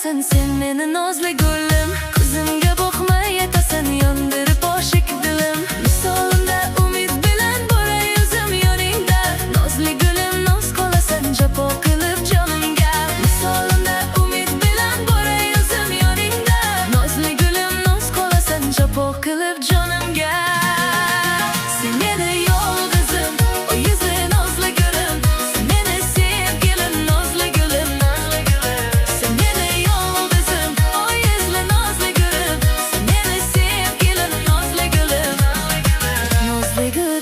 yetasan sen meni nozli gullim, ko'zimga boqmay yetasan yondirib oshiq dilim. Misolimda umid bilan boray o'zim yoningda, nozli gullim noz qolasan jafo qilib jonimga. Misolimda umid bilan boray o'zim yoningda, nozli gullim noz qolasan jafo qilib jonimga. Sen meni yolg'izim, o yuzli nozli gullim, sen meni sevgilim nozli gullim, sen meni yolg'izim, o yuzli nozli gullim, sen meni sevgilim nozli gullim, nozli gullim.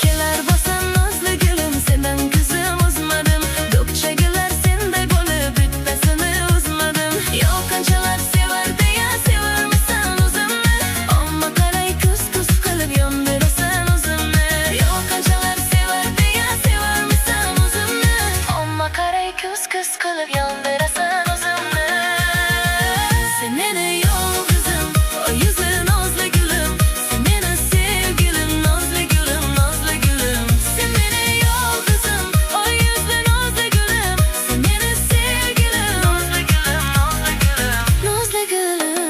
Kelar bo'lsam nozli gulim, sendan ko'zim uzmadim. Do'kchagilar senday bo'lib bittasini uzmadim. Yo'q qanchalar sevar deya sevarmisan o'zimni, omma qaray ko'z-ko'z qilib yondirasan o'zimni. Yo'q qanchalar sevar deya sevarmisan o'zimni, omma qaray ko'z-ko'z qilib yondirasan o'zimni. Sen meni yolg'izim, o yuzli nozli gulim, sen meni sevgilim nozli gulim, nozli gulim. Sen meni yolg'izim, o yuzli nozli gulim, sen meni sevgilim nozli gulim, nozli gulim, nozli gulim.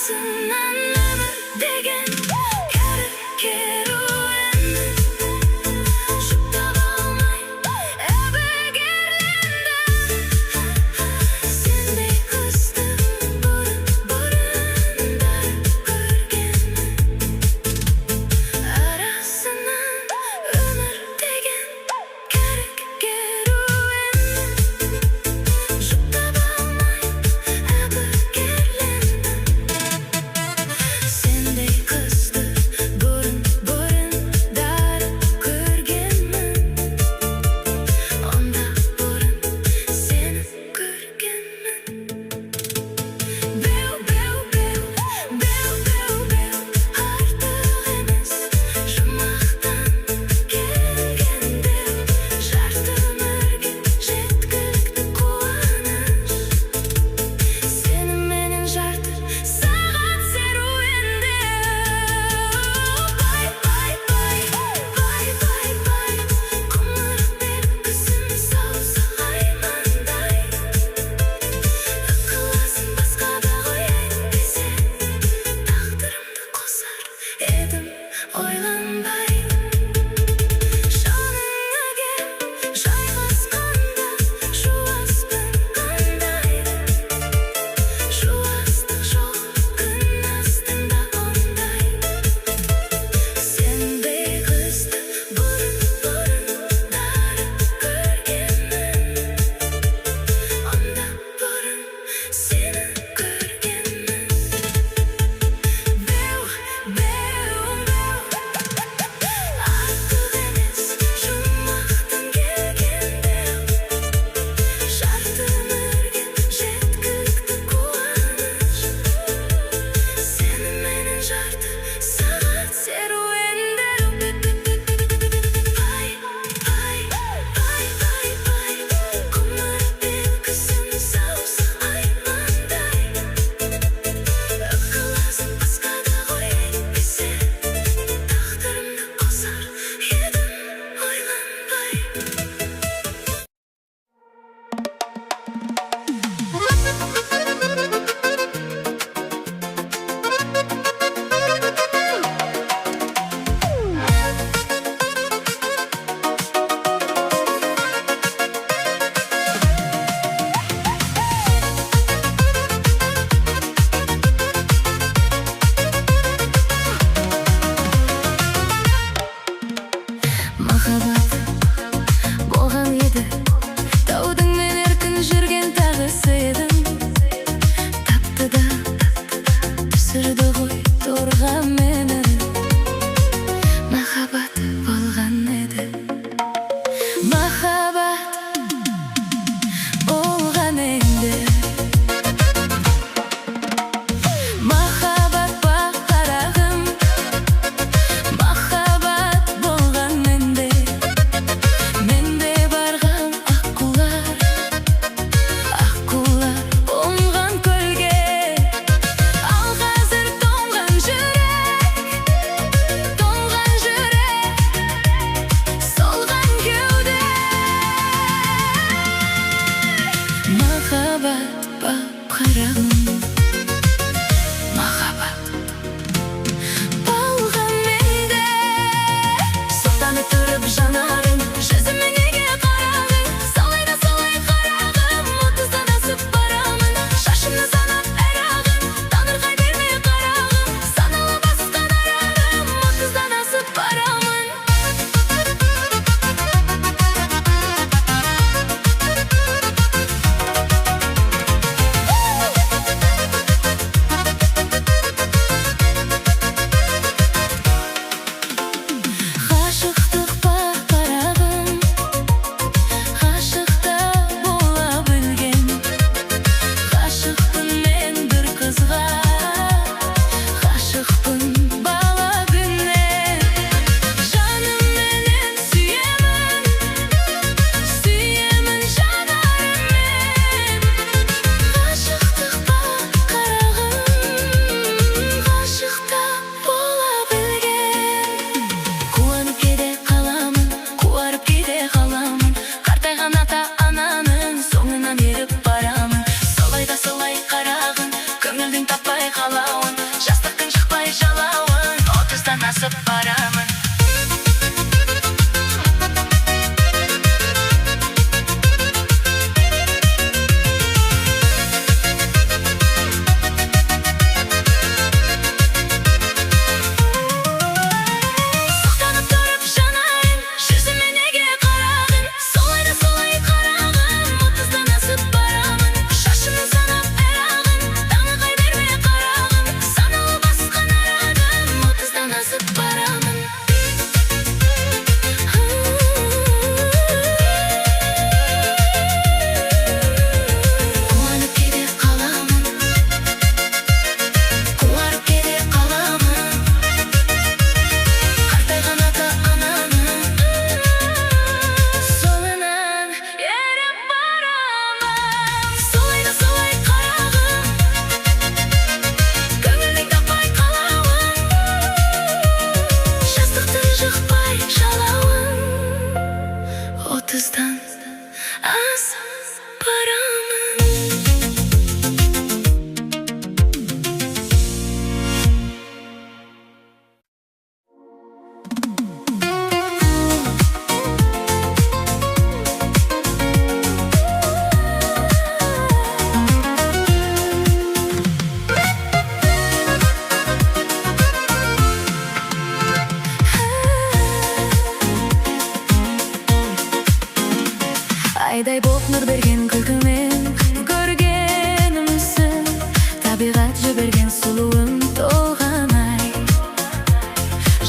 Arasından ömür degen keruen Şuktap almay ebegerlenden Sendey kızdım burunda görgenmen Arasından ömür degen keruen Şuktap almay ebegerlenden Sendey kızdım burunda görgenmen Onda burun seni görgenmen Bev bev bev bev bev bev artık emes Жұмақтан келген деу жарты өмірге жеткілікті қуаныш Сеніменен жарты сағат серуендеу Бай бай бай бай бай бай Құмарық белгісін саусақ аймандай Ықыласын басқа да қояйын десе Тағдырымды қосар едім ойланбай Жаныңа кел жайғасқанда жуаспын қандайды Жуастық жоқ күн астында ондай Сен бейқызды бұрындары көргенмін Онда бұрын сені көргенмін Беу, беу, беу Артық емес жұмақтан келген деу Жарты өмірге жеткілікті қуаныш Сеніменен жарты сағат серуендеу Бай, бай, бай, бай, бай Құмарық белгісін саусақ аймандай Ықыласын басқа да қояйын десе Тағдырымды қосар едім ойланбай Махаббат болған еді Таудың мен еркін жүрген тағысы едім Тапты да түсірді ғой торға мені Махаббат болған еді Махаббат болған еді Махаббат па қарағым Махаббат болған менде барған аққулар қонған көлге Ал қазір солай қалауын, жастықтың шықпай жалауын, 30-дан асып барамын. Otuzdan asıp paramın. Айдай боп нұр берген күлкімен көргенімсің, табиғат жіберген сұлуым толғанай.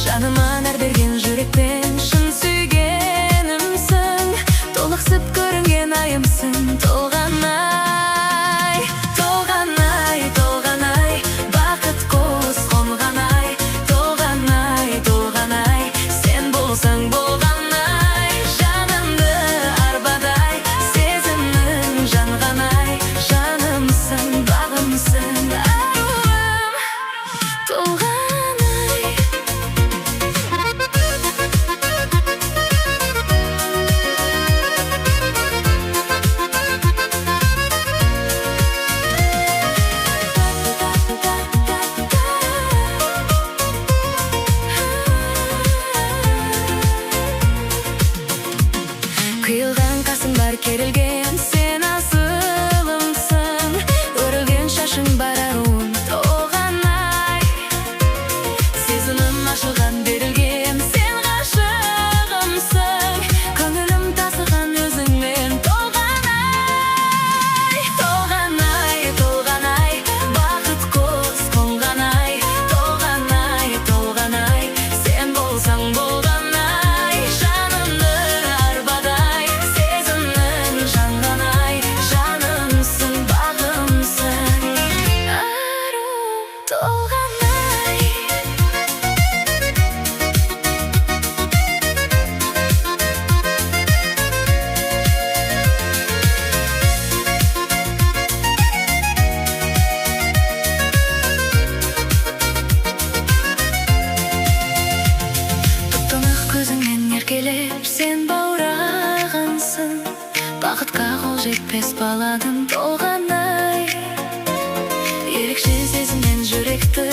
Жаныма нәр берген жүрекпен шын сүйгенімсің, толықсып көрінген айымсың толғанай. Толғанай, толғанай, бақыт қос қонғанай. Толғанай, толғанай, сен болсаң болғанай. Қиылған қасың бар керілген, сен асылымсың, өрілген шашың бар аруым толғанай. Сезімім ашылған берілген, сен ғашығымсың, көңілім тасыған өзіңмен толғанай. Толғанай, толғанай, бақыт қос қонғанай. Толғанай, толғанай, сен болсаң болғанай. Сен баурағансың, бақытқа қол жетпес баладың толғанай. Ерекше сезіммен жүректі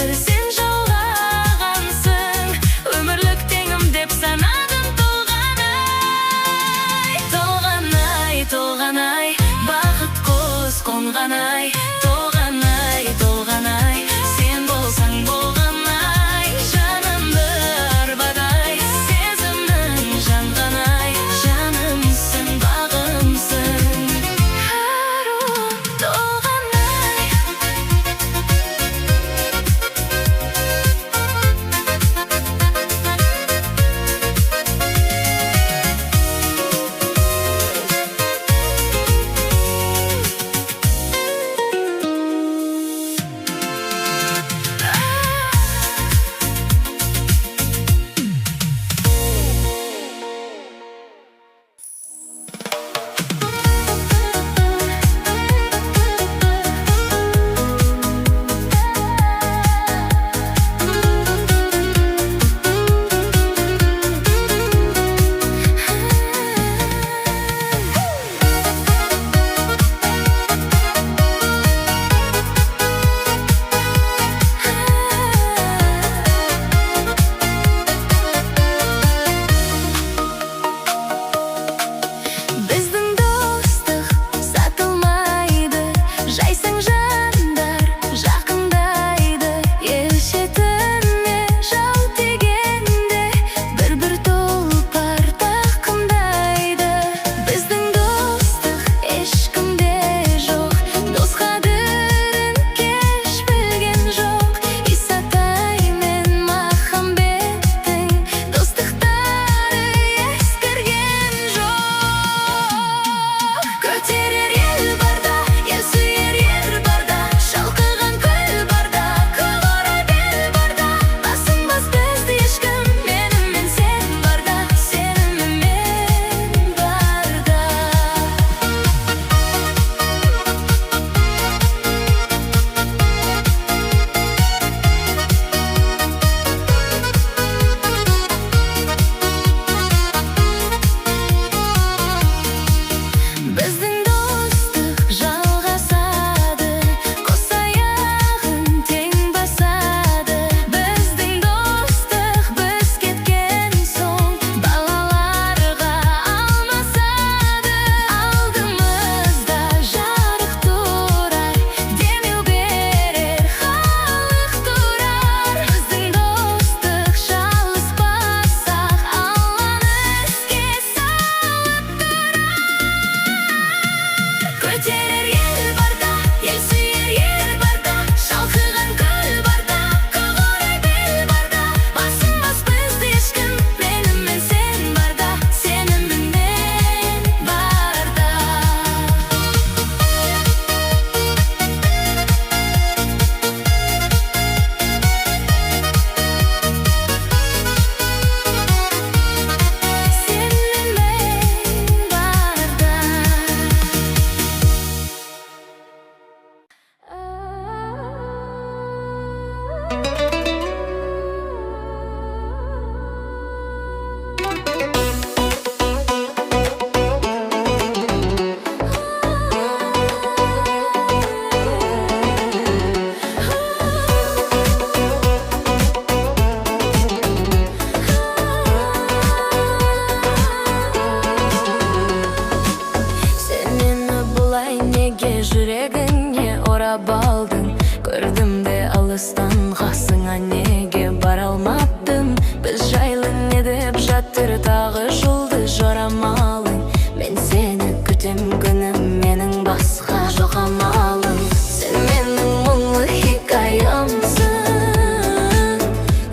алыстан қасыңа неге бара алмадым? Біз жайлы не деп жатыр тағы жұлдыз жорамалың? Мен сені күтем күнім, менің басқа жоқ амалым. Сен менің мұңлы хикаямсың,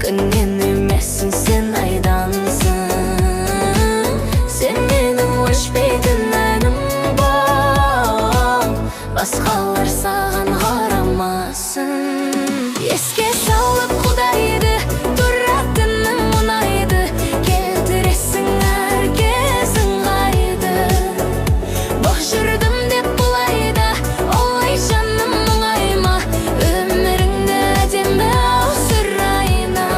күннен емессің, сен айдансың. Сен менің өшпейтін әнім бол, басқалар саған қарамасын. Еске салып құдайды, тұратының мұнайды, келтіресің әркез ыңғайды. Боқ жүрдім деп бұлайда, олай жаным мұңайма, өміріңді әдемі ау сұрайна.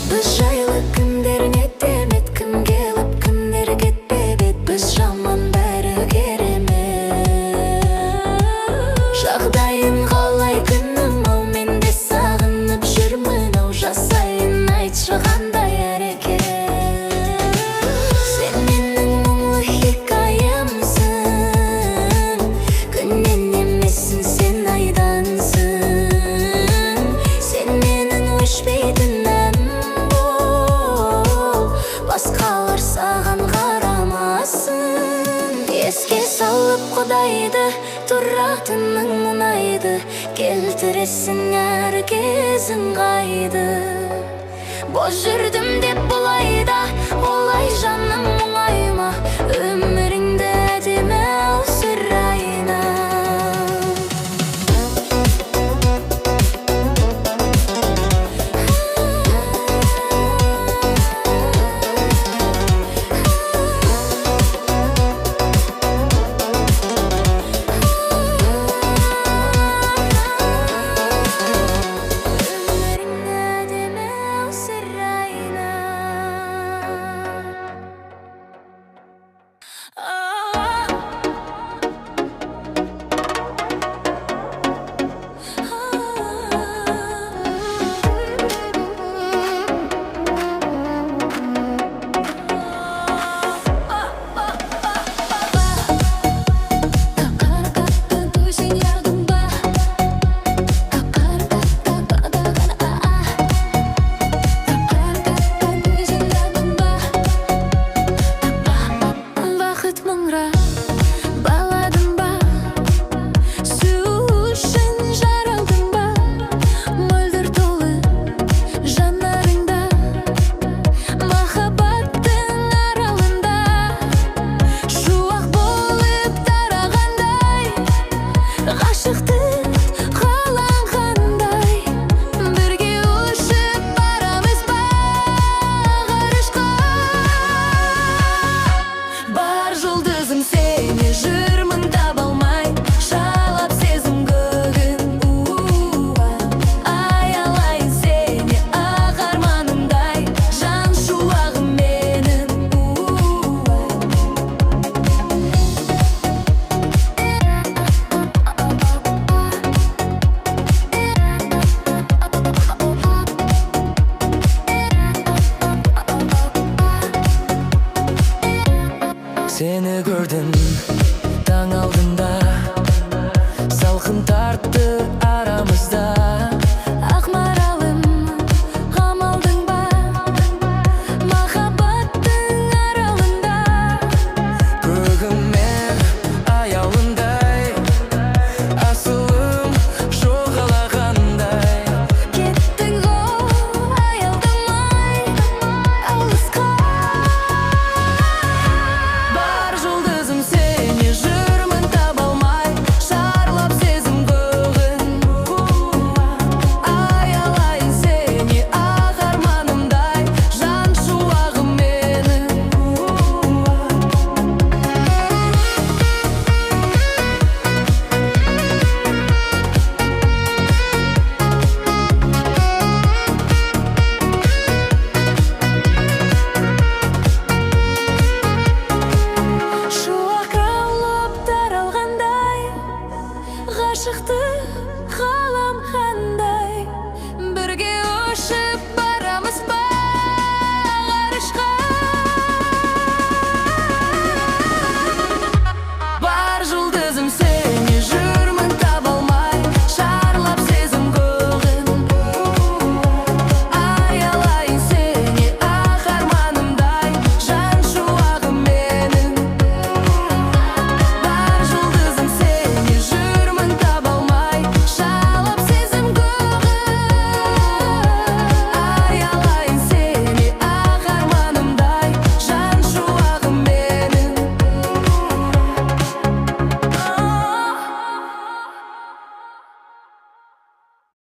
Біз жайлы күндер не демет, кім келіп кімдер кетпеп ет. Біз жаман бәрі керемет. Жағдайын қалай күнім ау, мен де сағынып жүрмін ау. Жасайын айтшы қандай әрекет. Сен менің мұңлы хикаямсың, күннен емессің, сен айдансың. Сен менің өшпейтін әнім бол, басқалар саған қарамасын. Еске салып құдайды, тұратының мұнайды, келтіресің әркез ыңғайды. Бос жүрдім деп бұлайда, олай жаным мұңайма, өміріңді әдемі ау сұрайна. Өміріңді әдемі ау сұрайна. aşıktı